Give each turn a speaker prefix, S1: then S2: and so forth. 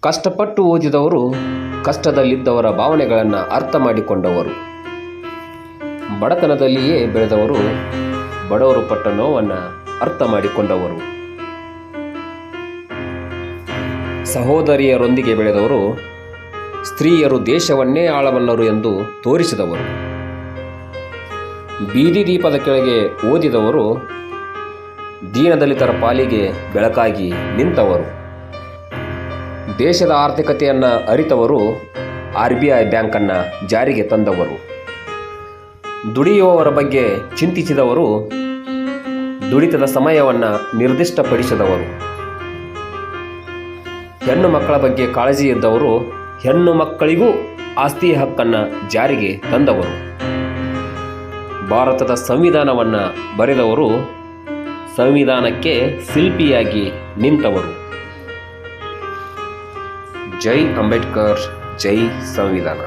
S1: ಕಷ್ಟಪಟ್ಟು ಓದಿದವರು ಕಷ್ಟದಲ್ಲಿದ್ದವರ ಭಾವನೆಗಳನ್ನು ಅರ್ಥ ಮಾಡಿಕೊಂಡವರು. ಬಡತನದಲ್ಲಿಯೇ ಬೆಳೆದವರು ಬಡವರು ಪಟ್ಟ ನೋವನ್ನು ಅರ್ಥ ಮಾಡಿಕೊಂಡವರು. ಸಹೋದರಿಯರೊಂದಿಗೆ ಬೆಳೆದವರು ಸ್ತ್ರೀಯರು ದೇಶವನ್ನೇ ಆಳಬಲ್ಲರು ಎಂದು ತೋರಿಸಿದವರು. ಬೀದಿ ದೀಪದ ಕೆಳಗೆ ಓದಿದವರು ದೀನದಲಿತರ ಪಾಲಿಗೆ ಬೆಳಕಾಗಿ ನಿಂತವರು. ದೇಶದ ಆರ್ಥಿಕತೆಯನ್ನು ಅರಿತವರು RBI ಬ್ಯಾಂಕನ್ನು ಜಾರಿಗೆ ತಂದವರು. ದುಡಿಯುವವರ ಬಗ್ಗೆ ಚಿಂತಿಸಿದವರು ದುಡಿತದ ಸಮಯವನ್ನು ನಿರ್ದಿಷ್ಟಪಡಿಸಿದವರು. ಹೆಣ್ಣು ಮಕ್ಕಳ ಬಗ್ಗೆ ಕಾಳಜಿ ಇದ್ದವರು ಹೆಣ್ಣು ಮಕ್ಕಳಿಗೂ ಆಸ್ತಿ ಹಕ್ಕನ್ನು ಜಾರಿಗೆ ತಂದವರು. ಭಾರತದ ಸಂವಿಧಾನವನ್ನು ಬರೆದವರು ಸಂವಿಧಾನಕ್ಕೆ ಶಿಲ್ಪಿಯಾಗಿ ನಿಂತವರು. ಜೈ ಅಂಬೇಡ್ಕರ್, ಜೈ ಸಂವಿಧಾನ.